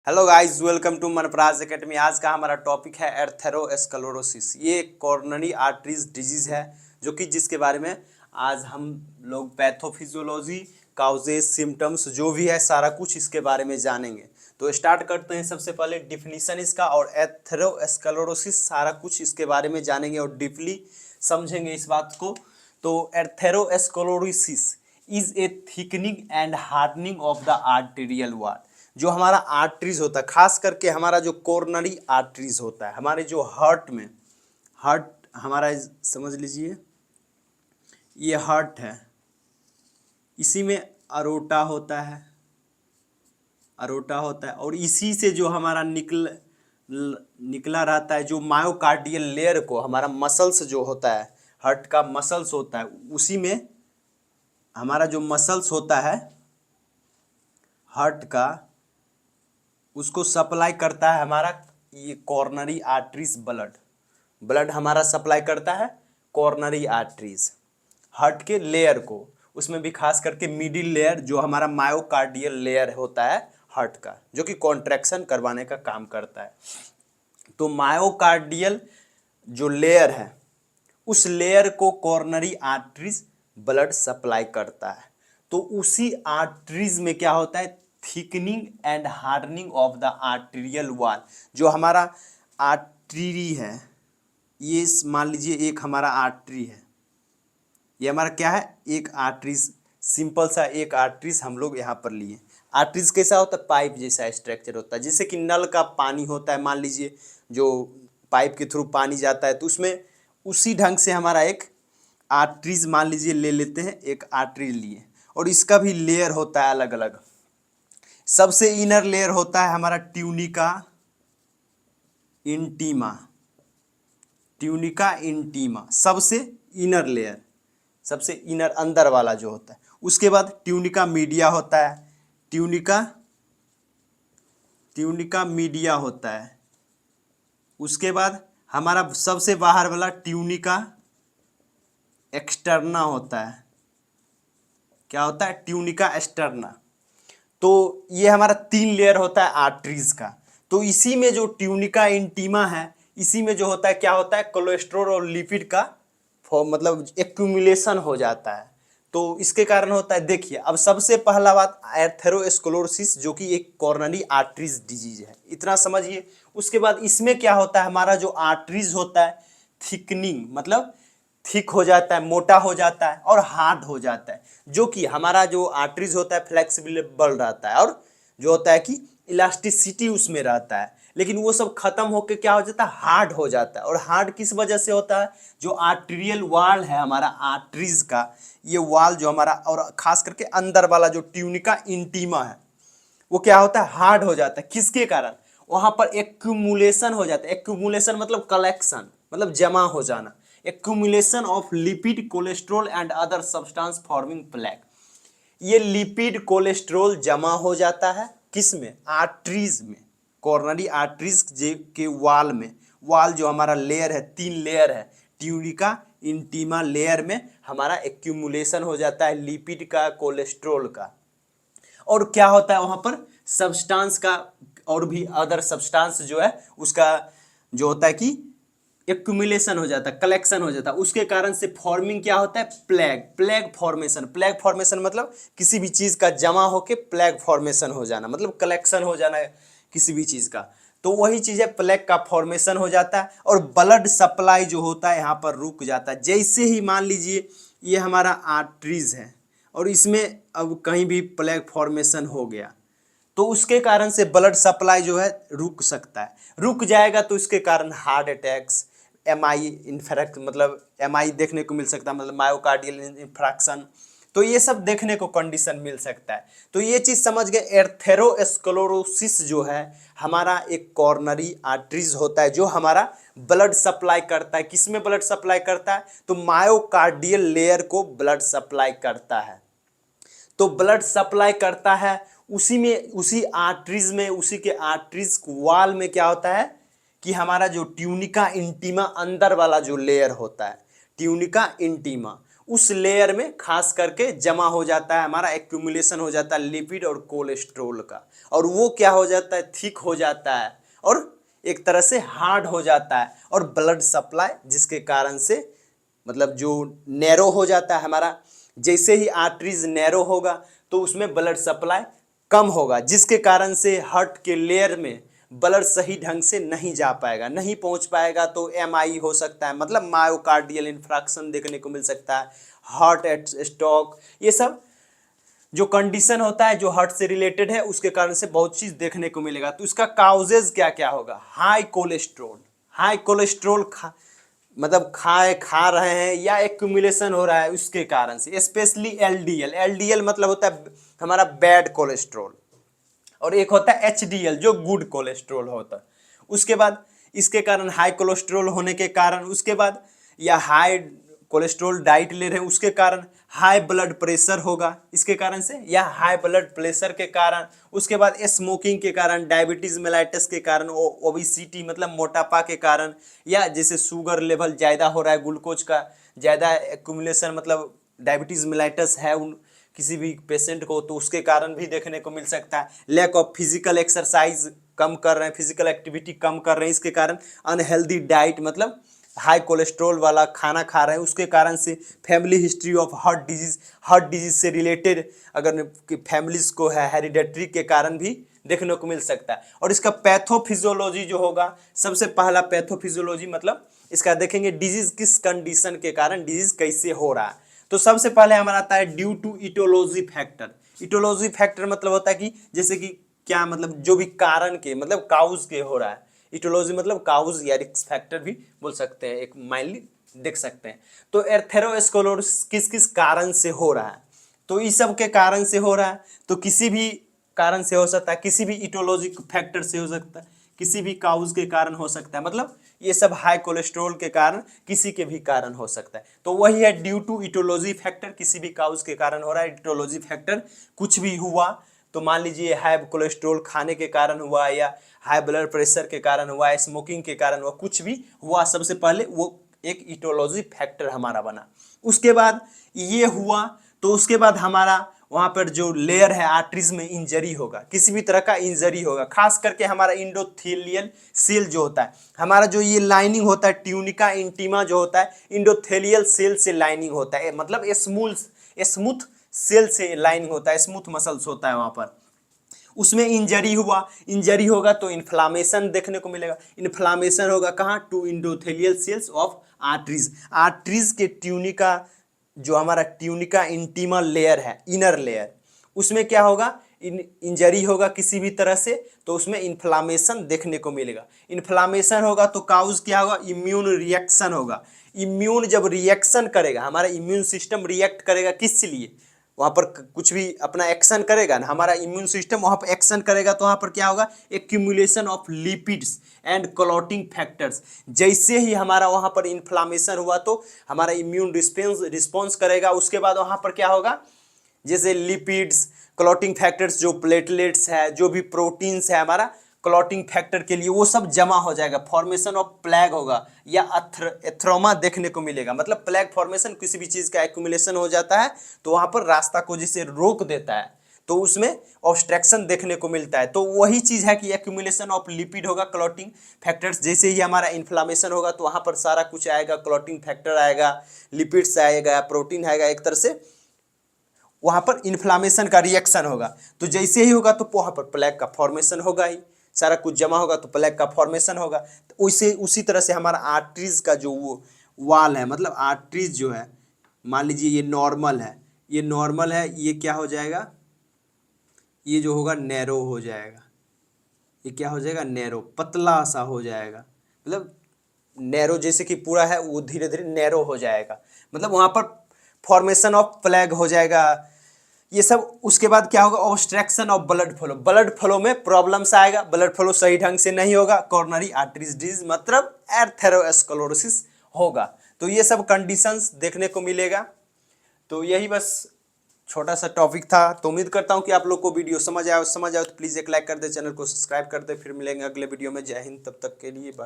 Hello guys, welcome to Manpraj academy. आज का हमारा टॉपिक है एर्थेरोस्क्लेरोसिस। ये एक कॉर्नरी आर्टरीज डिजीज है जो कि जिसके बारे में आज हम लोग पैथोफिजियोलॉजी, काउजेज, सिम्टम्स जो भी है सारा कुछ इसके बारे में जानेंगे। तो स्टार्ट करते हैं। सबसे पहले डिफिनीशन इसका और एर्थेरोस्क्लेरोसिस सारा कुछ इसके बारे में जानेंगे और डीपली समझेंगे इस बात को। तो atherosclerosis is a thickening and hardening of the arterial wall. जो हमारा आर्टरीज होता है, खास करके हमारा जो कोरोनरी आर्टरीज होता है, हमारे जो हार्ट में, हार्ट हमारा समझ लीजिए ये हार्ट है, इसी में अरोटा होता है, अरोटा होता है और इसी से जो हमारा निकला रहता है, जो मायोकार्डियल लेयर को हमारा मसल्स जो होता है, हार्ट का मसल्स होता है, उसी में हमारा जो मसल्स होता है हार्ट का, उसको सप्लाई करता है हमारा ये कॉर्नरी आर्टरीज। ब्लड हमारा सप्लाई करता है कॉर्नरी आर्टरीज हार्ट के लेयर को, उसमें भी खास करके मिडिल लेयर जो हमारा मायोकार्डियल लेयर होता है हार्ट का, जो कि कॉन्ट्रैक्शन करवाने का काम करता है। तो मायोकार्डियल जो लेयर है उस लेयर को कॉर्नरी आर्टरीज ब्लड सप्लाई करता है। तो उसी आर्टरीज में क्या होता है, thickening and hardening of the arterial wall. जो हमारा आर्टरी है, ये मान लीजिए एक हमारा आर्टरी है, ये हमारा क्या है, एक आर्टरीज, सिंपल सा एक आर्टरीज हम लोग यहाँ पर लिए। आर्टरीज कैसा होता है, पाइप जैसा स्ट्रक्चर होता है, जैसे कि नल का पानी होता है, मान लीजिए जो पाइप के थ्रू पानी जाता है, तो उसमें उसी ढंग से हमारा एक आर्टरीज मान लीजिए ले लेते हैं, एक आर्टरी लिए और इसका भी लेयर होता है अलग अलग। सबसे इनर लेयर होता है हमारा ट्यूनिका इंटीमा, ट्यूनिका इंटीमा सबसे इनर लेयर, सबसे इनर अंदर वाला जो होता है। उसके बाद ट्यूनिका मीडिया होता है, ट्यूनिका मीडिया होता है। उसके बाद हमारा सबसे बाहर वाला ट्यूनिका एक्सटर्ना होता है। क्या होता है, ट्यूनिका एक्सटर्ना। तो ये हमारा 3 लेयर होता है आर्टरीज का। तो इसी में जो ट्यूनिका इंटीमा है, इसी में जो होता है क्या होता है, कोलेस्ट्रॉल और लिपिड का मतलब एक्यूमुलेशन हो जाता है। तो इसके कारण होता है, देखिए अब सबसे पहला बात एर्थेरोस्क्लेरोसिस जो कि एक कॉर्नरी आर्टरीज डिजीज है, इतना समझिए। उसके बाद इसमें क्या होता है, हमारा जो आर्टरीज होता है थिकनिंग मतलब थिक हो जाता है, मोटा हो जाता है और हार्ड हो जाता है। जो कि हमारा जो आर्टरीज होता है फ्लेक्सिबल रहता है और जो होता है कि इलास्टिसिटी उसमें रहता है, लेकिन वो सब खत्म होकर क्या हो जाता है, हार्ड हो जाता है। और हार्ड किस वजह से होता है, जो आर्टेरियल वॉल है हमारा आर्टरीज का, ये वॉल जो हमारा, और खास करके अंदर वाला जो ट्यूनिका इंटीमा है, वो क्या होता है, हार्ड हो जाता है। किसके कारण, वहां पर एक्यूमुलेशन हो जाता है। एक्यूमुलेशन मतलब कलेक्शन, मतलब जमा हो जाना। Accumulation of lipid, cholesterol and other substance forming plaque. ये लिपिड कोलेस्ट्रॉल जमा हो जाता है किस में, आर्टरीज में, कॉर्नरी आर्टरीज के वॉल में। वॉल जो हमारा लेयर है, 3 लेयर है, ट्यूनिका इंटीमा लेयर में हमारा एक्यूमुलेशन हो जाता है लिपिड का, कोलेस्ट्रॉल का। और क्या होता है वहां पर, सब्सटेंस का और भी अदर सब्सटेंस जो है उसका जो होता है कि एक्यूमुलेशन हो जाता है, कलेक्शन हो जाता है। उसके कारण से फॉर्मिंग क्या होता है, प्लेग फॉर्मेशन। प्लेग फॉर्मेशन मतलब किसी भी चीज का जमा होके प्लेग फॉर्मेशन हो जाना, मतलब कलेक्शन हो जाना है किसी भी चीज का। तो वही चीज है, प्लेग का फॉर्मेशन हो जाता है और ब्लड सप्लाई जो होता है यहाँ पर रुक जाता है। जैसे ही मान लीजिए ये हमारा आर्टरीज है और इसमें अब कहीं भी प्लेग फॉर्मेशन हो गया, तो उसके कारण से ब्लड सप्लाई जो है रुक सकता है। रुक जाएगा तो इसके कारण हार्ट अटैक्स, एमआई इन्फेक्ट, मतलब एमआई देखने को मिल सकता है, मतलब मायोकार्डियल इन्फ्रैक्शन। तो ये सब देखने को कंडीशन मिल सकता है। तो ये चीज समझ गए, एर्थेरोस्क्लेरोसिस जो है हमारा एक कॉर्नरी आर्टरीज होता है जो हमारा ब्लड सप्लाई करता है। किसमें ब्लड सप्लाई करता है, तो मायोकार्डियल लेयर को ब्लड सप्लाई करता है। तो ब्लड सप्लाई करता है उसी में, उसी आर्टरीज में, उसी के आर्टरीज वॉल में क्या होता है कि हमारा जो ट्यूनिका इंटीमा अंदर वाला जो लेयर होता है, ट्यूनिका इंटीमा, उस लेयर में खास करके जमा हो जाता है, हमारा एक्यूमुलेशन हो जाता है लिपिड और कोलेस्ट्रोल का, और वो क्या हो जाता है, थिक हो जाता है और एक तरह से हार्ड हो जाता है, और ब्लड सप्लाई जिसके कारण से मतलब जो नैरो हो जाता है हमारा, जैसे ही आर्टरीज नैरो होगा तो उसमें ब्लड सप्लाई कम होगा, जिसके कारण से हार्ट के लेयर में ब्लड सही ढंग से नहीं जा पाएगा, नहीं पहुंच पाएगा, तो एमआई हो सकता है, मतलब मायोकार्डियल इन्फ्राक्शन देखने को मिल सकता है, हार्ट स्ट्रोक, ये सब जो कंडीशन होता है जो हार्ट से रिलेटेड है उसके कारण से बहुत चीज देखने को मिलेगा। तो इसका काउजेज क्या क्या होगा, हाई कोलेस्ट्रोल, हाई कोलेस्ट्रोल मतलब खा रहे हैं या एक्यूमुलेशन हो रहा है उसके कारण से, स्पेशली एलडीएल, एलडीएल मतलब होता है हमारा बैड कोलेस्ट्रोल, और एक होता है एचडीएल जो गुड कोलेस्ट्रोल होता है। उसके बाद इसके कारण हाई कोलेस्ट्रोल होने के कारण, उसके बाद या हाई कोलेस्ट्रोल डाइट ले रहे हैं उसके कारण हाई ब्लड प्रेशर होगा इसके कारण से, या हाई ब्लड प्रेशर के कारण, उसके बाद स्मोकिंग के कारण, डायबिटीज मेलाइटस के कारण, ओबिसिटी मतलब मोटापा के कारण, या जैसे शुगर लेवल ज़्यादा हो रहा है, ग्लूकोज का ज़्यादा एक्यूमुलेशन मतलब डायबिटीज मेलाइटस है उन किसी भी पेशेंट को, तो उसके कारण भी देखने को मिल सकता है। लैक ऑफ फिजिकल एक्सरसाइज कम कर रहे हैं, फिजिकल एक्टिविटी कम कर रहे हैं, इसके कारण अनहेल्दी डाइट मतलब हाई कोलेस्ट्रॉल वाला खाना खा रहे हैं उसके कारण से, family history of heart disease से रिलेटेड अगर फैमिलीज को है हेरिडेटरी के कारण भी देखने को मिल सकता है। और इसका पैथोफिजियोलॉजी जो होगा, सबसे पहला पैथोफिजियोलॉजी मतलब इसका देखेंगे डिजीज किस कंडीशन के कारण डिजीज कैसे हो रहा है। तो सबसे पहले हमारा आता है due to aetiology factor. Aetiology factor मतलब होता है कि जैसे कि क्या मतलब जो भी कारण के मतलब काउज के हो रहा है, इटोलॉजी मतलब काउज या रिस्क फैक्टर भी बोल सकते हैं, एक माइनली देख सकते हैं। तो एथेरोस्क्लेरोसिस किस किस कारण से हो रहा है, तो इस सब के कारण से हो रहा है, तो किसी भी कारण से हो सकता है, किसी भी इटोलॉजिक फैक्टर से हो सकता है, किसी भी काउज के कारण हो सकता है, मतलब ये सब हाई कोलेस्ट्रॉल के कारण किसी के भी कारण हो सकता है। तो वही है ड्यू टू इटोलॉजी फैक्टर, किसी भी काउज के कारण हो रहा है। इटोलॉजी फैक्टर कुछ भी हुआ तो मान लीजिए हाई कोलेस्ट्रॉल खाने के कारण हुआ, या हाई ब्लड प्रेशर के कारण हुआ, स्मोकिंग के कारण हुआ, कुछ भी हुआ, सबसे पहले वो एक इटोलॉजी फैक्टर हमारा बना। उसके बाद ये हुआ तो उसके बाद हमारा वहाँ पर जो लेयर है आर्टरीज में इंजरी होगा, किसी भी तरह का इंजरी होगा, खास करके हमारा इंडोथेलियल सेल जो होता है, हमारा जो ये लाइनिंग होता है ट्यूनिका इंटीमा जो होता है इंडोथेलियल सेल से लाइनिंग होता है, मतलब स्मूथ सेल से लाइनिंग होता है, स्मूथ मसल्स होता है वहाँ पर, उसमें इंजरी हुआ, इंजरी होगा तो इन्फ्लामेशन देखने को मिलेगा, इन्फ्लामेशन होगा कहाँ, to endothelial cells of arteries, arteries के ट्यूनिका जो हमारा ट्यूनिका इंटीमा लेयर है, इनर लेयर, उसमें क्या होगा, इंजरी होगा किसी भी तरह से, तो उसमें इन्फ्लामेशन देखने को मिलेगा। इन्फ्लामेशन होगा तो काउज क्या होगा, इम्यून रिएक्शन होगा। इम्यून जब रिएक्शन करेगा, हमारा इम्यून सिस्टम रिएक्ट करेगा किस लिए, वहाँ पर कुछ भी अपना एक्शन करेगा ना, हमारा इम्यून सिस्टम वहाँ पर एक्शन करेगा, तो वहाँ पर क्या होगा, accumulation of lipids and clotting factors. जैसे ही हमारा वहाँ पर इन्फ्लामेशन हुआ तो हमारा इम्यून रिस्पॉन्स करेगा, उसके बाद वहाँ पर क्या होगा, जैसे लिपिड्स, क्लॉटिंग फैक्टर्स, जो प्लेटलेट्स है, जो भी प्रोटीन्स है हमारा क्लॉटिंग फैक्टर के लिए, वो सब जमा हो जाएगा, फॉर्मेशन ऑफ प्लैग होगा या एथ्रोमा देखने को मिलेगा, मतलब प्लैग फॉर्मेशन, किसी भी चीज़ का एक्यूमुलेशन हो जाता है तो वहाँ पर रास्ता को जिसे रोक देता है तो उसमें ऑब्स्ट्रक्शन देखने को मिलता है। तो वही चीज़ है कि एक्यूमुलेशन ऑफ लिपिड होगा, क्लॉटिंग फैक्टर्स, जैसे ही हमारा इन्फ्लामेशन होगा तो वहाँ पर सारा कुछ आएगा, क्लॉटिंग फैक्टर आएगा, लिपिड्स आएगा, प्रोटीन आएगा, एक तरह से वहाँ पर इन्फ्लामेशन का रिएक्शन होगा। तो जैसे ही होगा तो वहाँ पर प्लैग का फॉर्मेशन होगा ही, सारा कुछ जमा होगा तो प्लैग का फॉर्मेशन होगा। तो उसी तरह से हमारा आर्टरीज का जो वो वाल है, मतलब आर्टरीज जो है, मान लीजिए ये नॉर्मल है, ये नॉर्मल है, ये क्या हो जाएगा, ये जो होगा नैरो हो जाएगा, ये क्या हो जाएगा, नैरो, पतला सा हो जाएगा, मतलब नैरो जैसे कि पूरा है वो धीरे धीरे नैरो हो जाएगा, मतलब वहाँ पर फॉर्मेशन ऑफ प्लैग हो जाएगा ये सब। उसके बाद क्या होगा, obstruction of blood flow, blood flow में प्रॉब्लम्स आएगा, ब्लड फ्लो सही ढंग से नहीं होगा, कॉर्नरी आर्टरीज डिजीज मतलब एथेरोस्क्लेरोसिस होगा। तो ये सब कंडीशंस देखने को मिलेगा। तो यही बस छोटा सा टॉपिक था। तो उम्मीद करता हूँ कि आप लोग को वीडियो समझ आया तो प्लीज़ एक लाइक कर दे, चैनल को सब्सक्राइब कर दे। फिर मिलेंगे अगले वीडियो में। जय हिंद, तब तक के लिए बाय।